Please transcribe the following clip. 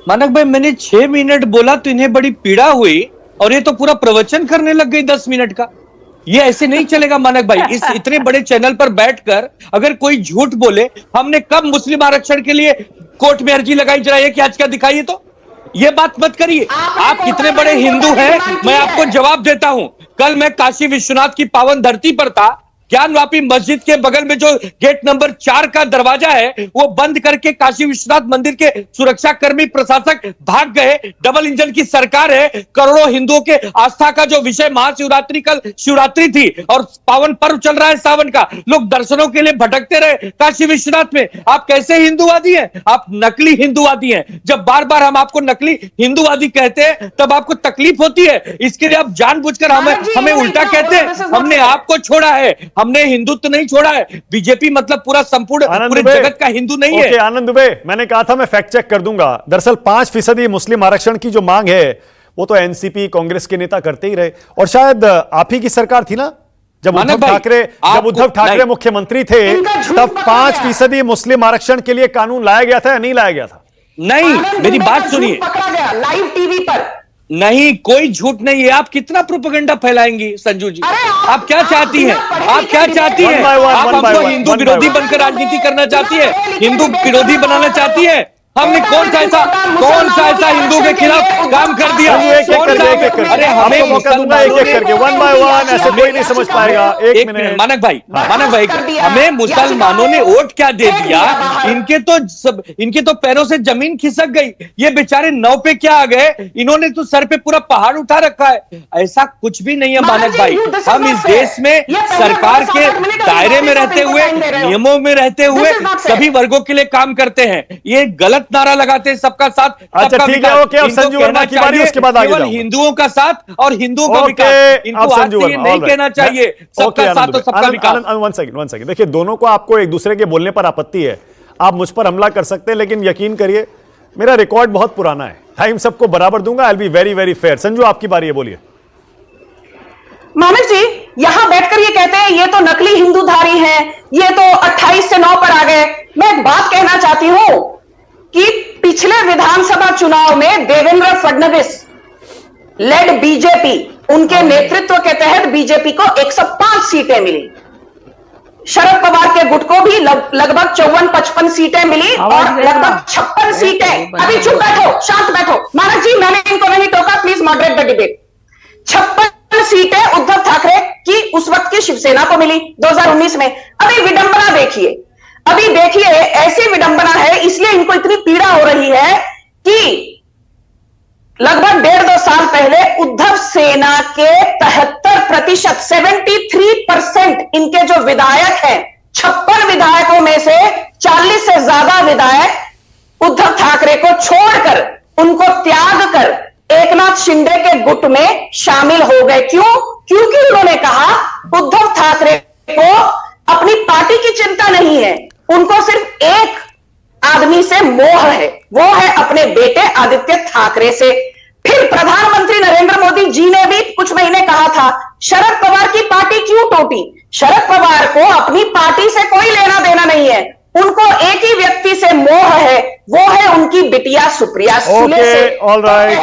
मानक भाई, मैंने 6 मिनट बोला तो इन्हें बड़ी पीड़ा हुई और ये तो पूरा प्रवचन करने लग गई 10 मिनट का। ये ऐसे नहीं चलेगा मानक भाई। इस इतने बड़े चैनल पर बैठकर अगर कोई झूठ बोले, हमने कब मुस्लिम आरक्षण के लिए कोर्ट में अर्जी लगाई, जरा एक याचिका दिखाइए तो। ये बात मत करिए। आप कितने बड़े हिंदू हैं, मैं आपको जवाब देता हूं। कल मैं काशी विश्वनाथ की पावन धरती पर था। ज्ञानवापी मस्जिद के बगल में जो गेट नंबर 4 का दरवाजा है वो बंद करके काशी विश्वनाथ मंदिर के सुरक्षा कर्मी प्रशासक भाग गए। डबल इंजन की सरकार है। करोड़ों हिंदुओं के आस्था का जो विषय महाशिवरात्रि, कल शिवरात्रि थी और पावन पर्व चल रहा है सावन का, लोग दर्शनों के लिए भटकते रहे काशी विश्वनाथ में। आप कैसे हिंदूवादी हैं? आप नकली हिंदूवादी हैं। जब बार बार हम आपको नकली हिंदूवादी कहते हैं तब आपको तकलीफ होती है। इसके लिए आप जानबूझकर हमें उल्टा कहते हैं। हमने आपको छोड़ा है, हमने हिंदुत्व नहीं छोड़ा है। बीजेपी मतलब पूरे जगत का हिंदू नहीं है। आनंद दुबे, मैंने कहा था मैं फैक्ट चेक कर दूंगा। दरअसल 5% मुस्लिम आरक्षण की जो मांग है वो तो एनसीपी कांग्रेस के नेता करते ही रहे, और शायद आप ही की सरकार थी ना जब उद्धव ठाकरे मुख्यमंत्री थे, तब 5% मुस्लिम आरक्षण के लिए कानून लाया गया था या नहीं लाया गया था? नहीं, मेरी बात सुनिए। पकड़ा गया लाइव टीवी पर। नहीं, कोई झूठ नहीं है। आप कितना प्रोपेगेंडा फैलाएंगी संजू जी? आप क्या चाहती हैं? आप क्या चाहती हैं? आप हमको हिंदू विरोधी बनकर राजनीति करना चाहती है, हिंदू विरोधी बनाना चाहती है? हमने कौन सा ऐसा हिंदू के खिलाफ काम कर दिया? अरे हमें मौका दूंगा एक एक करके, वन बाय वन, ऐसे कोई नहीं समझ पाएगा। एक मिनट मानक भाई, हमें मुसलमानों ने वोट क्या दे दिया? इनके तो पैरों से जमीन खिसक गई। ये बेचारे नाव पे क्या आ गए? इन्होंने तो सर पे पूरा पहाड़ उठा रखा है। ऐसा कुछ भी नहीं है मानक भाई। हम इस देश में सरकार के दायरे में रहते हुए, नियमों में रहते हुए सभी वर्गों के लिए काम करते हैं। ये गलत नारा लगाते हैं सबका साथ, अच्छा ठीक है, ओके। अब संजू वर्मा की बारी, उसके बाद आगे केवल हिंदुओं का साथ और हिंदुओं का विकास। इनको आज ये नहीं कहना चाहिए सबका साथ और सबका विकास। One second. देखिए, दोनों को आपको एक दूसरे के बोलने पर आपत्ति है, आप मुझ पर हमला कर सकते हैं, लेकिन यकीन करिए मेरा रिकॉर्ड बहुत पुराना है। टाइम सबको बराबर दूंगा। I will be very very fair. Sanju, आपकी बारी है, बोलिए। मानक जी यहां बैठकर ये कहते हैं ये तो नकली हिंदूधारी हैं, ये तो 28 से 9 पर आ गए। मैं एक बात कहना चाहती हूं कि पिछले विधानसभा चुनाव में देवेंद्र फडणवीस लेड बीजेपी, उनके नेतृत्व के तहत बीजेपी को 105 सीटें मिली। शरद पवार के गुट को भी लगभग 54-55 सीटें मिली और लगभग 56 सीटें। अभी चुप बैठो, शांत बैठो। मानक जी, मैंने इनको नहीं टोका, प्लीज मॉडरेट द डिबेट। 56 सीटें उद्धव ठाकरे की उस वक्त की शिवसेना को मिली 2019 में। अभी विडंबना देखिए, ऐसी विडंबना है, इसलिए इनको इतनी पीड़ा हो रही है कि लगभग 1.5-2 साल पहले उद्धव सेना के 73%, 73% इनके जो विधायक हैं, 56 विधायकों में से 40 से ज्यादा विधायक उद्धव ठाकरे को छोड़कर, उनको त्याग कर एकनाथ शिंदे के गुट में शामिल हो गए। क्यों? क्योंकि उन्होंने कहा उद्धव ठाकरे को अपनी पार्टी की चिंता नहीं है, उनको सिर्फ एक आदमी से मोह है, वो है अपने बेटे आदित्य ठाकरे से। फिर प्रधानमंत्री नरेंद्र मोदी जी ने भी कुछ महीने कहा था शरद पवार की पार्टी क्यों टूटी? शरद पवार को अपनी पार्टी से कोई लेना देना नहीं है, उनको एक ही व्यक्ति से मोह है, वो है उनकी बिटिया सुप्रिया सुले से। All right.